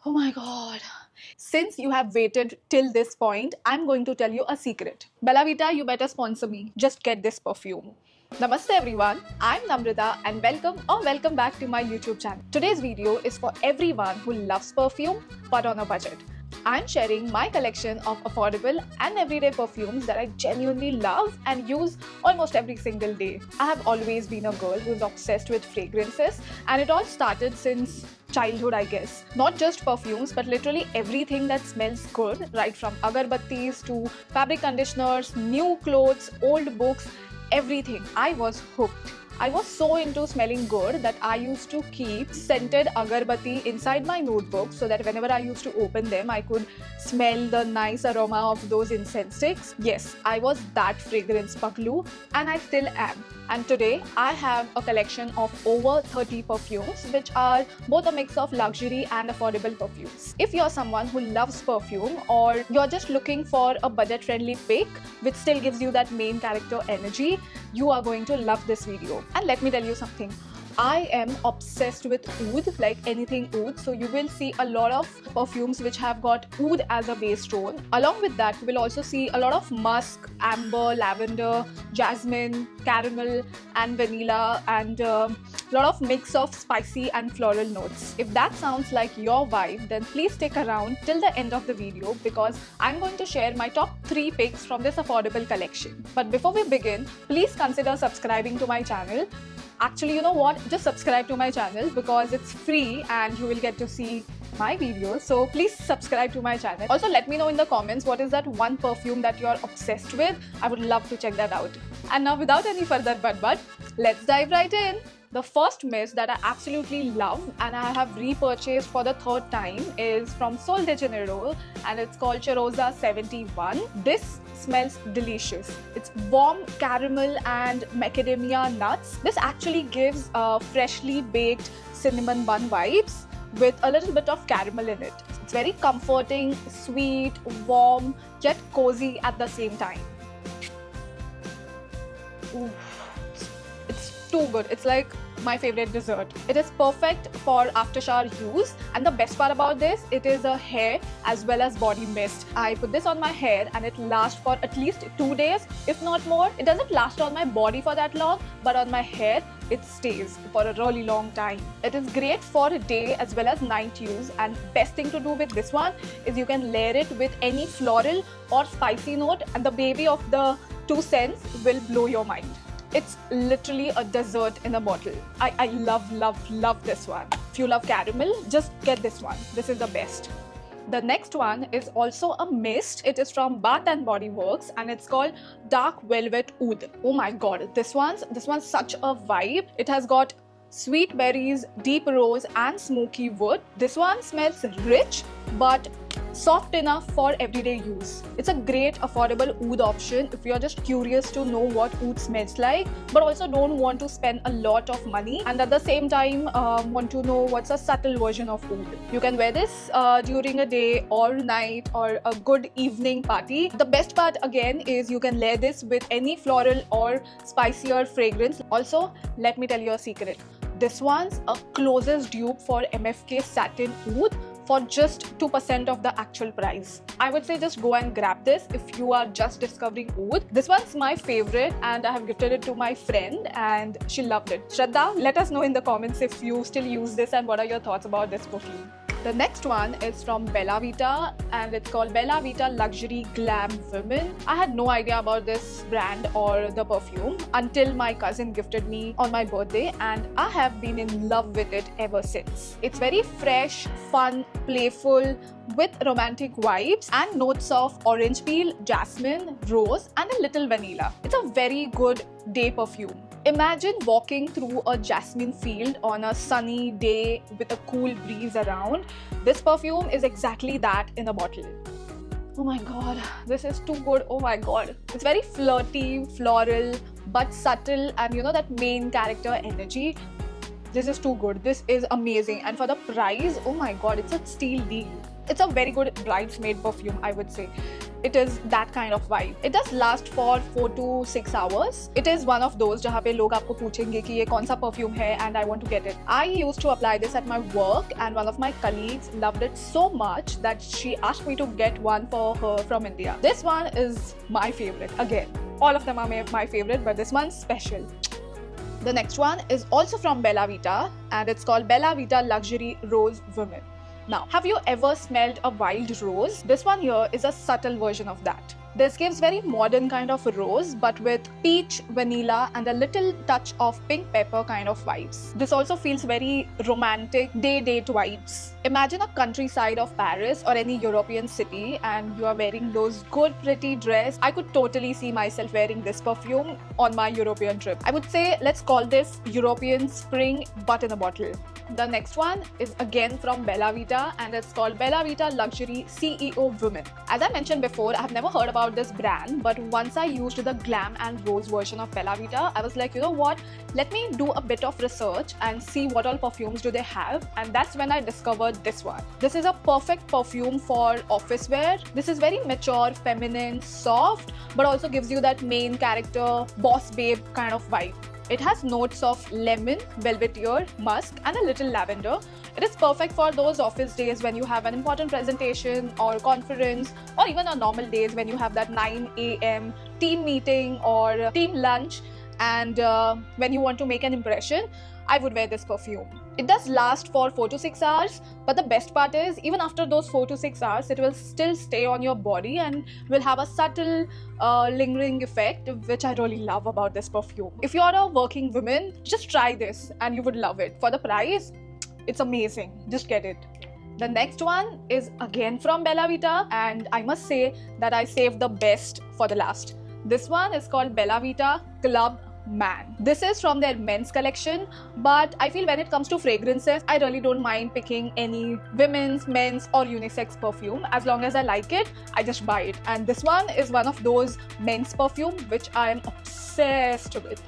Oh my god. Since you have waited till this point, I'm going to tell you a secret. Bella Vita, you better sponsor me. Just get this perfume. Namaste everyone, I'm Namrata and welcome back to my YouTube channel. Today's video is for everyone who loves perfume but on a budget. I'm sharing my collection of affordable and everyday perfumes that I genuinely love and use almost every single day. I have always been a girl who's obsessed with fragrances, and it all started since childhood, I guess. Not just perfumes, but literally everything that smells good, right from agarbattis to fabric conditioners, new clothes, old books, everything. I was hooked. I was so into smelling good that I used to keep scented agarbatti inside my notebook so that whenever I used to open them, I could smell the nice aroma of those incense sticks. Yes, I was that fragrance paklu, and I still am. And today I have a collection of over 30 perfumes which are both a mix of luxury and affordable perfumes. If you're someone who loves perfume, or you're just looking for a budget-friendly pick which still gives you that main character energy, you are going to love this video. And let me tell you something. I am obsessed with oud, like anything oud. So you will see a lot of perfumes which have got oud as a base tone. Along with that, you will also see a lot of musk, amber, lavender, jasmine, caramel and vanilla, and a lot of mix of spicy and floral notes. If that sounds like your vibe, then please stick around till the end of the video because I'm going to share my top 3 picks from this affordable collection. But before we begin, please consider subscribing to my channel. Actually, you know what? Just subscribe to my channel because it's free and you will get to see my videos. So please subscribe to my channel. Also, let me know in the comments what is that one perfume that you're obsessed with. I would love to check that out. And now, without any further but, let's dive right in. The first mist that I absolutely love and I have repurchased for the 3rd time is from Sol de Janeiro, and it's called Cheirosa 71. This smells delicious. It's warm caramel and macadamia nuts. This actually gives freshly baked cinnamon bun vibes with a little bit of caramel in it. It's very comforting, sweet, warm, yet cozy at the same time. Ooh. It's too good. It's like my favorite dessert. It is perfect for after shower use, and the best part about this, it is a hair as well as body mist. I put this on my hair and it lasts for at least 2 days, if not more. It doesn't last on my body for that long, but on my hair it stays for a really long time. It is great for day as well as night use, and best thing to do with this one is you can layer it with any floral or spicy note, and the baby of the 2 scents will blow your mind. It's literally a dessert in a bottle. I love this one. If you love caramel, just get this one. This is the best. The next one is also a mist. It is from Bath and Body Works and it's called Dark Velvet Oud. Oh my god, this one's such a vibe. It has got sweet berries, deep rose and smoky wood. This one smells rich but soft enough for everyday use. It's a great affordable oud option if you're just curious to know what oud smells like but also don't want to spend a lot of money, and at the same time want to know what's a subtle version of oud. You can wear this during a day or night or a good evening party. The best part again is you can layer this with any floral or spicier fragrance. Also, let me tell you a secret. This one's a closest dupe for MFK Satin Oud for just 2% of the actual price. I would say just go and grab this if you are just discovering oud. This one's my favorite and I have gifted it to my friend and she loved it. Shraddha, let us know in the comments if you still use this and what are your thoughts about this perfume. The next one is from Bella Vita and it's called Bella Vita Luxury Glam Women. I had no idea about this brand or the perfume until my cousin gifted me on my birthday, and I have been in love with it ever since. It's very fresh, fun, playful, with romantic vibes and notes of orange peel, jasmine, rose and a little vanilla. It's a very good day perfume. Imagine walking through a jasmine field on a sunny day with a cool breeze around. This perfume is exactly that in a bottle. Oh my god, this is too good. Oh my god. It's very flirty, floral, but subtle, and you know that main character energy. This is too good. This is amazing. And for the price, oh my god, it's a steal deal. It's a very good bridesmaid perfume, I would say. It is that kind of vibe. It does last for 4 to 6 hours. It is one of those जहाँ पे लोग आपको पूछेंगे कि ये कौन सा perfume है and I want to get it. I used to apply this at my work and one of my colleagues loved it so much that she asked me to get one for her from India. This one is my favorite. Again, all of them are my favorite, but this one's special. The next one is also from Bella Vita and it's called Bella Vita Luxury Rose Women. Now, have you ever smelled a wild rose? This one here is a subtle version of that. This gives very modern kind of rose but with peach, vanilla and a little touch of pink pepper kind of vibes. This also feels very romantic, day-date vibes. Imagine a countryside of Paris or any European city and you are wearing those good pretty dress. I could totally see myself wearing this perfume on my European trip. I would say let's call this European spring but in a bottle. The next one is again from Bella Vita and it's called Bella Vita Luxury CEO Women. As I mentioned before, I have never heard about this brand, but once I used the glam and rose version of Bella Vita, I was like, you know what, let me do a bit of research and see what all perfumes do they have, and that's when I discovered this one. This is a perfect perfume for office wear. This is very mature, feminine, soft, but also gives you that main character, boss babe kind of vibe. It has notes of lemon, velvetier, musk and a little lavender. It is perfect for those office days when you have an important presentation or conference, or even on normal days when you have that 9 a.m. team meeting or team lunch, and when you want to make an impression. I would wear this perfume. It does last for 4 to 6 hours, but the best part is even after those 4 to 6 hours, it will still stay on your body and will have a subtle lingering effect, which I really love about this perfume. If you're a working woman, just try this and you would love it. For the price, it's amazing. Just get it. The next one is again from Bella Vita and I must say that I saved the best for the last. This one is called Bella Vita Club Man. This is from their men's collection, but I feel when it comes to fragrances, I really don't mind picking any women's, men's or unisex perfume. As long as I like it, I just buy it. And this one is one of those men's perfume which I am obsessed with.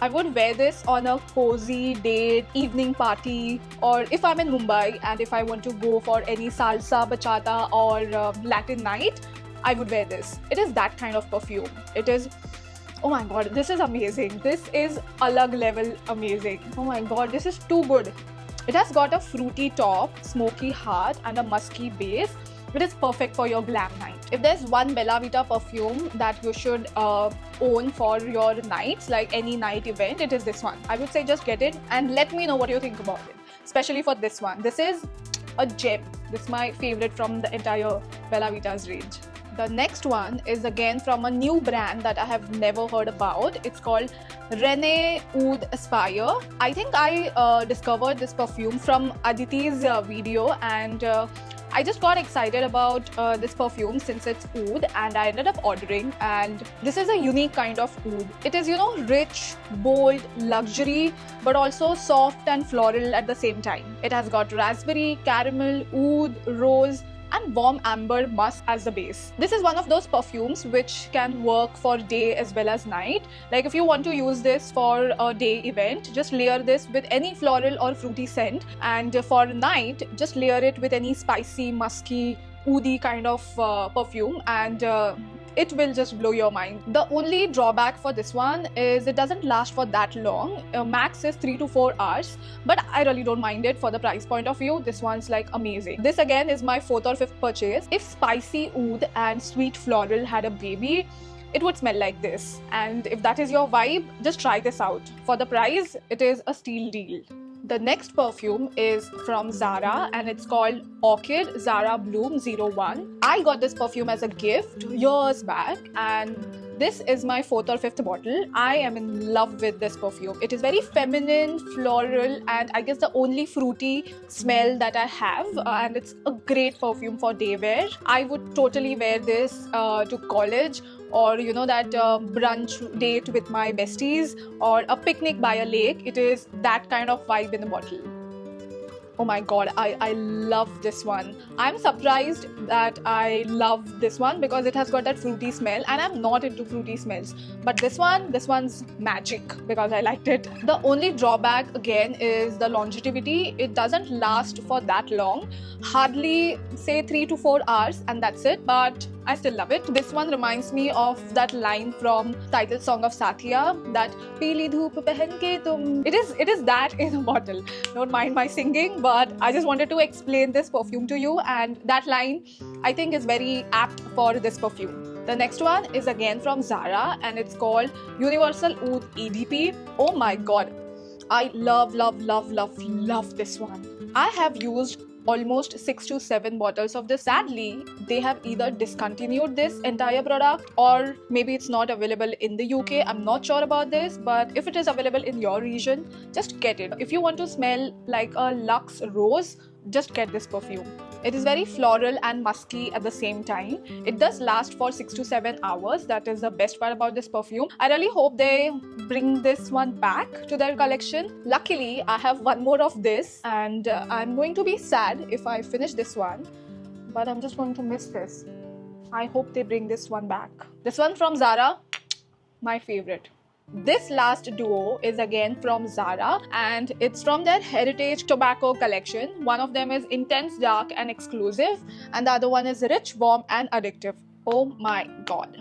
I would wear this on a cozy date, evening party, or if I'm in Mumbai and if I want to go for any salsa, bachata or Latin night, I would wear this. It is that kind of perfume. It is, oh my god, this is amazing. This is alag level amazing. Oh my god, this is too good. It has got a fruity top, smoky heart and a musky base. It is perfect for your glam night. If there's one Bella Vita perfume that you should own for your nights, like any night event, it is this one. I would say just get it and let me know what you think about it. Especially for this one. This is a gem. This is my favorite from the entire Bella Vita's range. The next one is again from a new brand that I have never heard about. It's called Rene Oud Aspire. I think I discovered this perfume from Aditi's video and I just got excited about this perfume since it's oud and I ended up ordering, and this is a unique kind of oud. It is, you know, rich, bold, luxury, but also soft and floral at the same time. It has got raspberry, caramel, oud, rose and warm amber musk as the base. This is one of those perfumes which can work for day as well as night. Like if you want to use this for a day event, just layer this with any floral or fruity scent, and for night, just layer it with any spicy, musky, oody kind of perfume, and it will just blow your mind. The only drawback for this one is it doesn't last for that long. Max is 3 to 4 hours, but I really don't mind it for the price point of view. This one's like amazing. This again is my 4th or 5th purchase. If spicy oud and sweet floral had a baby, it would smell like this. And if that is your vibe, just try this out. For the price, it is a steal deal. The next perfume is from Zara and it's called Orchid Zara Bloom 01. I got this perfume as a gift years back and this is my 4th or 5th bottle. I am in love with this perfume. It is very feminine, floral, and I guess the only fruity smell that I have, and it's a great perfume for day wear. I would totally wear this to college, or you know, that brunch date with my besties, or a picnic by a lake. It is that kind of vibe in the bottle. Oh my god, I love this one. I'm surprised that I love this one because it has got that fruity smell and I'm not into fruity smells. But this one's magic because I liked it. The only drawback again is the longevity. It doesn't last for that long. hardly say 3 to 4 hours and that's it, but I still love it. This one reminds me of that line from title song of Satya, that Peeli dhoop pehen ke tum. It is that in a bottle. Don't mind my singing, but I just wanted to explain this perfume to you, and that line I think is very apt for this perfume. The next one is again from Zara and it's called Universal Oud EDP. Oh my god, I love this one. I have used almost 6 to 7 bottles of this. Sadly, they have either discontinued this entire product or maybe it's not available in the UK. I'm not sure about this, but if it is available in your region, just get it. If you want to smell like a luxe rose, just get this perfume. It is very floral and musky at the same time. It does last for 6 to 7 hours. That is the best part about this perfume. I really hope they bring this one back to their collection. Luckily, I have one more of this and I'm going to be sad if I finish this one, but I'm just going to miss this. I hope they bring this one back. This one from Zara, my favorite. This last duo is again from Zara and it's from their Heritage Tobacco collection. One of them is Intense Dark and Exclusive and the other one is Rich, Warm and Addictive. Oh my god,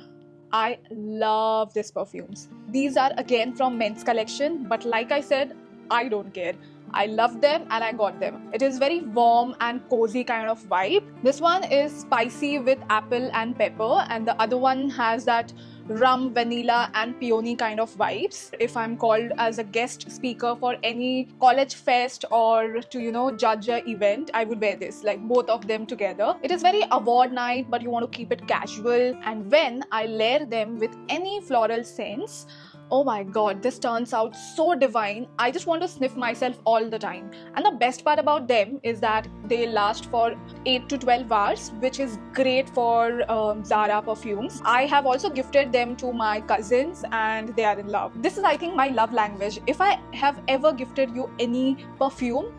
I love these perfumes. These are again from men's collection, but like I said, I don't care. I love them and I got them. It is very warm and cozy kind of vibe. This one is spicy with apple and pepper and the other one has that rum, vanilla and peony kind of vibes. If I'm called as a guest speaker for any college fest or to judge a event, I would wear this, like both of them together. It is very award night, but you want to keep it casual, and when I layer them with any floral scents, oh my god, this turns out so divine. I just want to sniff myself all the time. And the best part about them is that they last for 8 to 12 hours, which is great for Zara perfumes. I have also gifted them to my cousins and they are in love. This is, I think, my love language. If I have ever gifted you any perfume,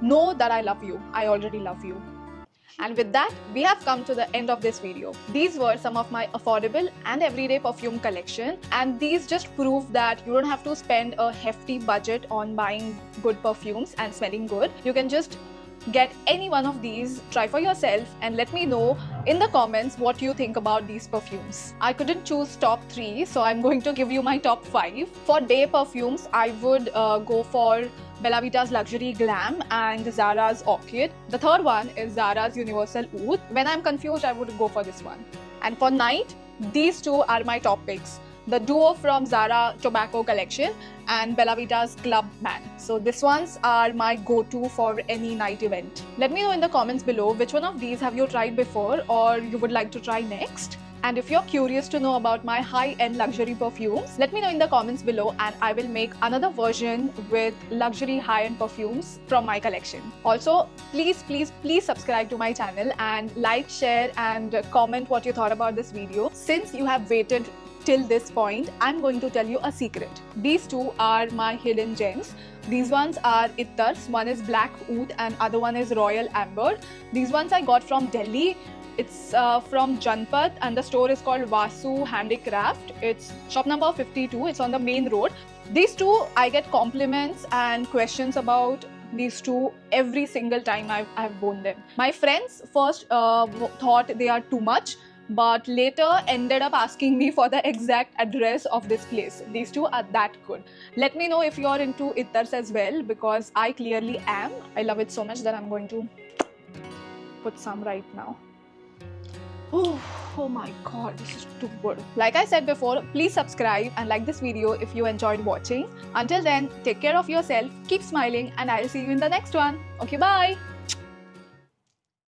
know that I love you. I already love you. And with that, we have come to the end of this video. These were some of my affordable and everyday perfume collection, and these just prove that you don't have to spend a hefty budget on buying good perfumes and smelling good. You can just get any one of these, try for yourself, and let me know in the comments what you think about these perfumes. I couldn't choose top 3, so I'm going to give you my top 5. For day perfumes, I would go for Bella Vita's Luxury Glam and Zara's Orchid. The third one is Zara's Universal Oud. When I'm confused, I would go for this one. And for night, these two are my top picks. The duo from Zara Tobacco collection and Bella Vita's Club Man. So these ones are my go-to for any night event. Let me know in the comments below which one of these have you tried before or you would like to try next. And if you're curious to know about my high-end luxury perfumes, let me know in the comments below and I will make another version with luxury high-end perfumes from my collection. Also, please subscribe to my channel and like, share and comment what you thought about this video. Since you have waited till this point, I'm going to tell you a secret. These two are my hidden gems. These ones are Ittars. One is Black Oud and other one is Royal Amber. These ones I got from Delhi. It's from Janpat and the store is called Vasu Handicraft. It's shop number 52. It's on the main road. These two, I get compliments and questions about these two every single time I've worn them. My friends first thought they are too much, but later ended up asking me for the exact address of this place. These two are that good. Let me know if you're into Ittars as well, because I clearly am. I love it so much that I'm going to put some right now. Oh my god, this is too good. Like I said before, please subscribe and like this video if you enjoyed watching. Until then, take care of yourself, keep smiling, and I'll see you in the next one. Okay, bye!